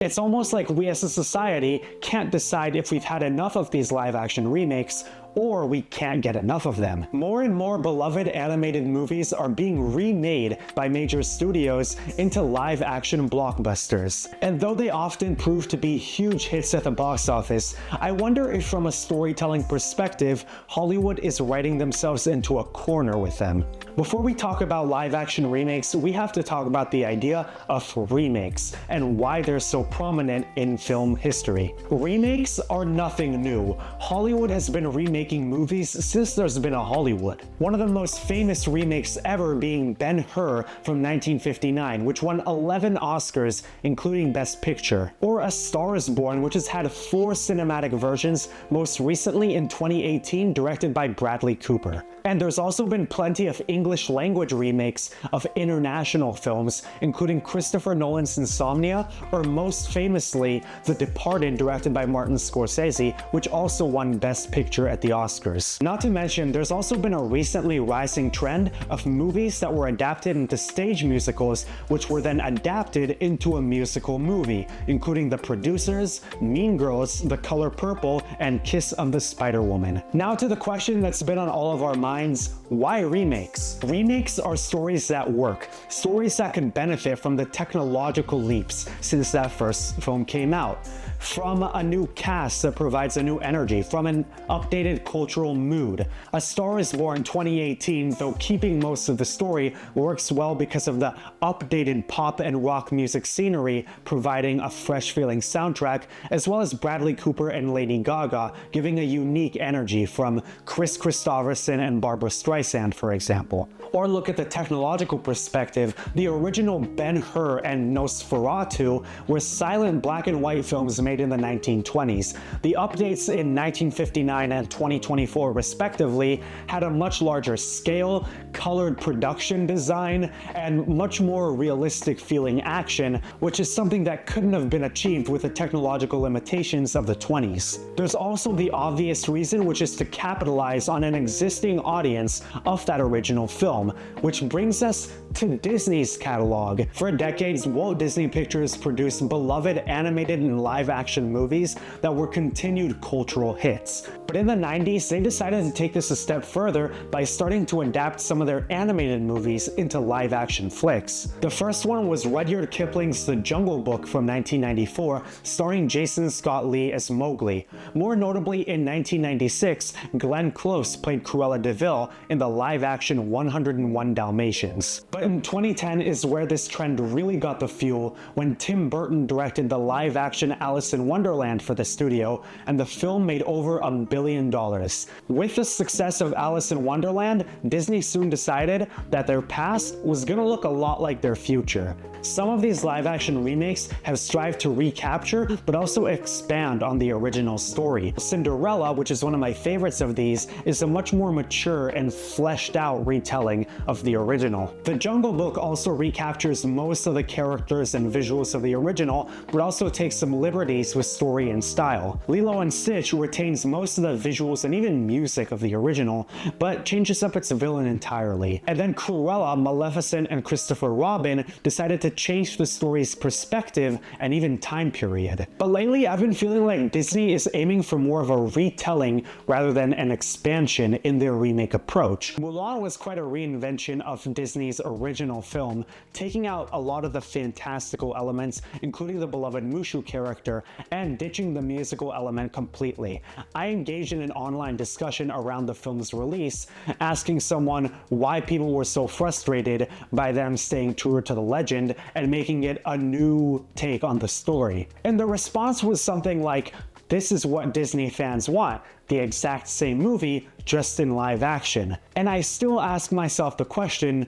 It's almost like we as a society can't decide if we've had enough of these live-action remakes, or we can't get enough of them. More and more beloved animated movies are being remade by major studios into live-action blockbusters. And though they often prove to be huge hits at the box office, I wonder if from a storytelling perspective, Hollywood is writing themselves into a corner with them. Before we talk about live-action remakes, we have to talk about the idea of remakes and why they're so prominent in film history. Remakes are nothing new. Hollywood has been remaking movies since there's been a Hollywood. One of the most famous remakes ever being Ben-Hur from 1959, which won 11 Oscars, including Best Picture. Or A Star is Born, which has had 4 cinematic versions, most recently in 2018, directed by Bradley Cooper. And there's also been plenty of English language remakes of international films, including Christopher Nolan's Insomnia, or most famously, The Departed, directed by Martin Scorsese, which also won Best Picture at the Oscars. Not to mention, there's also been a recently rising trend of movies that were adapted into stage musicals, which were then adapted into a musical movie, including The Producers, Mean Girls, The Color Purple, and Kiss of the Spider-Woman. Now to the question that's been on all of our minds, why remakes? Remakes are stories that work, stories that can benefit from the technological leaps since that first film came out, from a new cast that provides a new energy, from an updated cultural mood. A Star is Born 2018, though keeping most of the story, works well because of the updated pop and rock music scenery, providing a fresh feeling soundtrack, as well as Bradley Cooper and Lady Gaga giving a unique energy from Chris Christopherson and Barbra Streisand, for example. Or look at the technological perspective. The original Ben-Hur and Nosferatu were silent black and white films made in the 1920s. The updates in 1959 and 2024 respectively had a much larger scale, colored production design, and much more realistic feeling action, which is something that couldn't have been achieved with the technological limitations of the 20s. There's also the obvious reason, which is to capitalize on an existing audience of that original film, which brings us to Disney's catalog. For decades, Walt Disney Pictures produced beloved animated and live-action movies that were continued cultural hits. But in the 90s, they decided to take this a step further by starting to adapt some of their animated movies into live-action flicks. The first one was Rudyard Kipling's The Jungle Book from 1994, starring Jason Scott Lee as Mowgli. More notably, in 1996, Glenn Close played Cruella de Vil in the live-action 101 Dalmatians. But in 2010 is where this trend really got the fuel, when Tim Burton directed the live-action Alice in Wonderland for the studio, and the film made over $1 billion. With the success of Alice in Wonderland, Disney soon decided that their past was gonna look a lot like their future. Some of these live-action remakes have strived to recapture, but also expand on the original story. Cinderella, which is one of my favorites of these, is a much more mature and fleshed out retelling of the original. The Jungle Book also recaptures most of the characters and visuals of the original, but also takes some liberties with story and style. Lilo and Stitch retains most of the visuals and even music of the original, but changes up its villain entirely. And then Cruella, Maleficent, and Christopher Robin decided to change the story's perspective and even time period. But lately, I've been feeling like Disney is aiming for more of a retelling rather than an expansion in their remake approach. Mulan was quite a reinvention of Disney's original film, taking out a lot of the fantastical elements, including the beloved Mushu character, and ditching the musical element completely. I engaged in an online discussion around the film's release, asking someone why people were so frustrated by them staying truer to the legend and making it a new take on the story. And the response was something like, "This is what Disney fans want, the exact same movie, just in live action." And I still ask myself the question,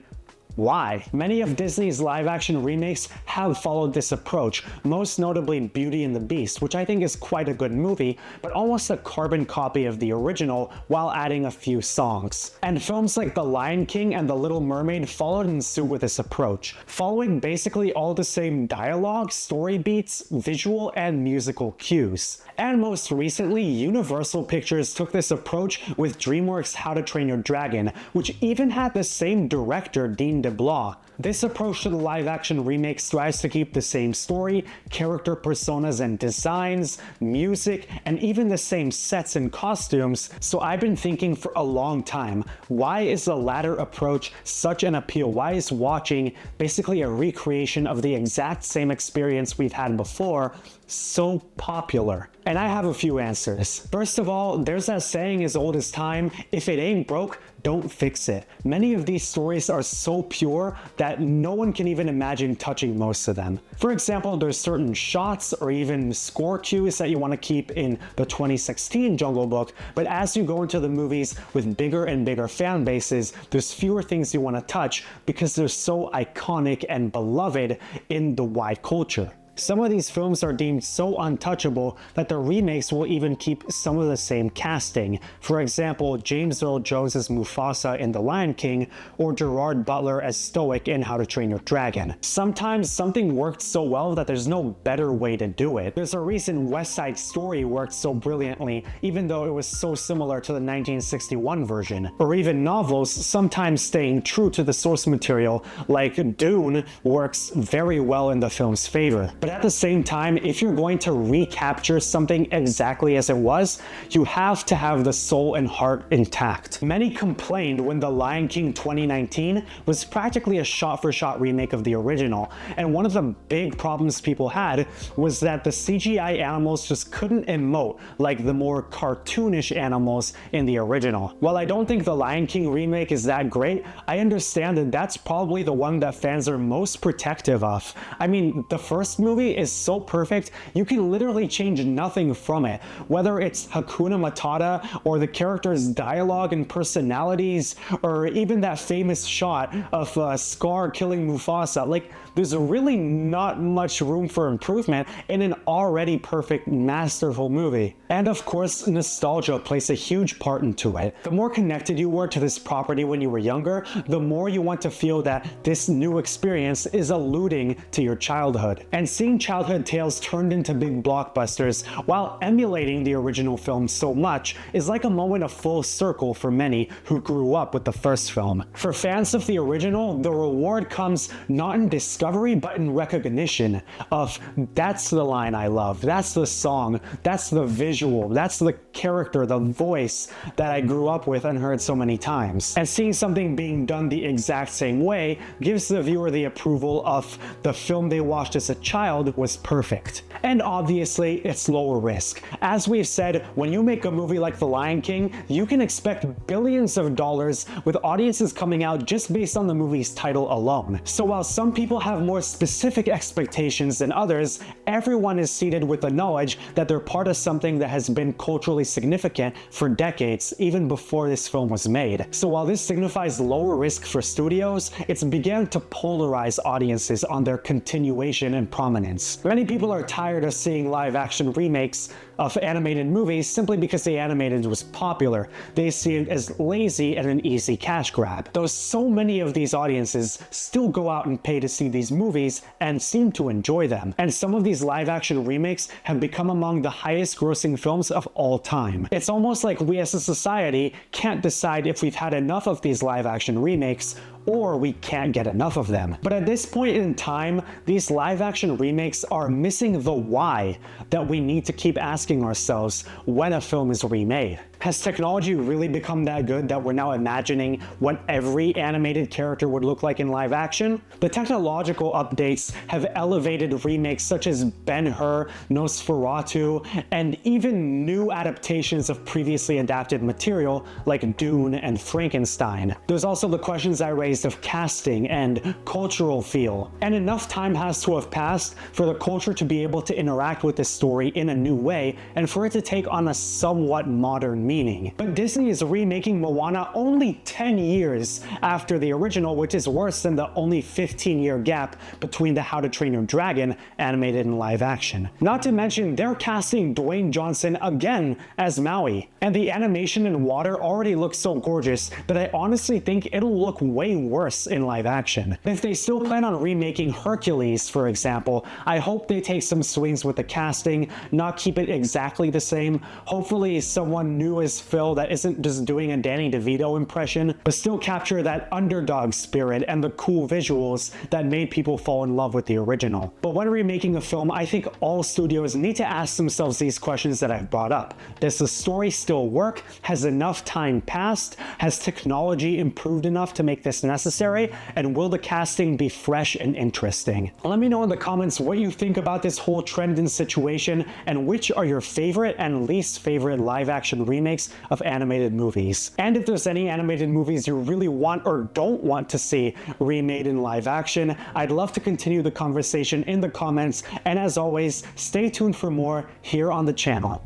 why? Many of Disney's live-action remakes have followed this approach, most notably Beauty and the Beast, which I think is quite a good movie, but almost a carbon copy of the original while adding a few songs. And films like The Lion King and The Little Mermaid followed in suit with this approach, following basically all the same dialogue, story beats, visual, and musical cues. And most recently, Universal Pictures took this approach with DreamWorks' How to Train Your Dragon, which even had the same director, Dean de blah. This approach to the live-action remake strives to keep the same story, character personas and designs, music, and even the same sets and costumes, so I've been thinking for a long time, why is the latter approach such an appeal? Why is watching basically a recreation of the exact same experience we've had before so popular? And I have a few answers. First of all, there's that saying as old as time, if it ain't broke, don't fix it. Many of these stories are so pure that no one can even imagine touching most of them. For example, there's certain shots or even score cues that you want to keep in the 2016 Jungle Book, but as you go into the movies with bigger and bigger fan bases, there's fewer things you want to touch because they're so iconic and beloved in the wide culture. Some of these films are deemed so untouchable that the remakes will even keep some of the same casting. For example, James Earl Jones as Mufasa in The Lion King, or Gerard Butler as Stoic in How to Train Your Dragon. Sometimes something worked so well that there's no better way to do it. There's a reason West Side Story worked so brilliantly, even though it was so similar to the 1961 version. Or even novels sometimes staying true to the source material, like Dune works very well in the film's favor. But at the same time, if you're going to recapture something exactly as it was, you have to have the soul and heart intact. Many complained when The Lion King 2019 was practically a shot-for-shot remake of the original, and one of the big problems people had was that the CGI animals just couldn't emote like the more cartoonish animals in the original. While I don't think The Lion King remake is that great, I understand that that's probably the one that fans are most protective of. I mean, the first movie is so perfect, you can literally change nothing from it. Whether it's Hakuna Matata, or the characters' dialogue and personalities, or even that famous shot of Scar killing Mufasa, like, there's really not much room for improvement in an already perfect, masterful movie. And of course, nostalgia plays a huge part into it. The more connected you were to this property when you were younger, the more you want to feel that this new experience is alluding to your childhood. And seeing childhood tales turned into big blockbusters while emulating the original film so much is like a moment of full circle for many who grew up with the first film. For fans of the original, the reward comes not in discovery but in recognition of, that's the line I love, that's the song, that's the visual, that's the character, the voice that I grew up with and heard so many times. And seeing something being done the exact same way gives the viewer the approval of the film they watched as a child was perfect. And obviously, it's lower risk. As we've said, when you make a movie like The Lion King, you can expect billions of dollars with audiences coming out just based on the movie's title alone. So while some people have more specific expectations than others, everyone is seated with the knowledge that they're part of something that has been culturally significant for decades, even before this film was made. So while this signifies lower risk for studios, it's began to polarize audiences on their continuation and prominence. Many people are tired of seeing live-action remakes of animated movies simply because the animated was popular. They see it as lazy and an easy cash grab. Though so many of these audiences still go out and pay to see these movies and seem to enjoy them. And some of these live-action remakes have become among the highest grossing films of all time. It's almost like we as a society can't decide if we've had enough of these live-action remakes or we can't get enough of them. But at this point in time, these live-action remakes are missing the why that we need to keep asking ourselves when a film is remade. Has technology really become that good that we're now imagining what every animated character would look like in live action? The technological updates have elevated remakes such as Ben-Hur, Nosferatu, and even new adaptations of previously adapted material like Dune and Frankenstein. There's also the questions I raised of casting and cultural feel. And enough time has to have passed for the culture to be able to interact with the story in a new way and for it to take on a somewhat modern meaning. But Disney is remaking Moana only 10 years after the original, which is worse than the only 15-year gap between the How to Train Your Dragon animated and live action. Not to mention, they're casting Dwayne Johnson again as Maui. And the animation in water already looks so gorgeous that I honestly think it'll look way worse in live action. If they still plan on remaking Hercules, for example, I hope they take some swings with the casting, not keep it exactly the same. Hopefully someone new is Phil that isn't just doing a Danny DeVito impression, but still capture that underdog spirit and the cool visuals that made people fall in love with the original. But when remaking a film, I think all studios need to ask themselves these questions that I've brought up. Does the story still work? Has enough time passed? Has technology improved enough to make this necessary? And will the casting be fresh and interesting? Let me know in the comments what you think about this whole trend and situation, and which are your favorite and least favorite live action remakes of animated movies. And if there's any animated movies you really want or don't want to see remade in live action, I'd love to continue the conversation in the comments, and as always, stay tuned for more here on the channel.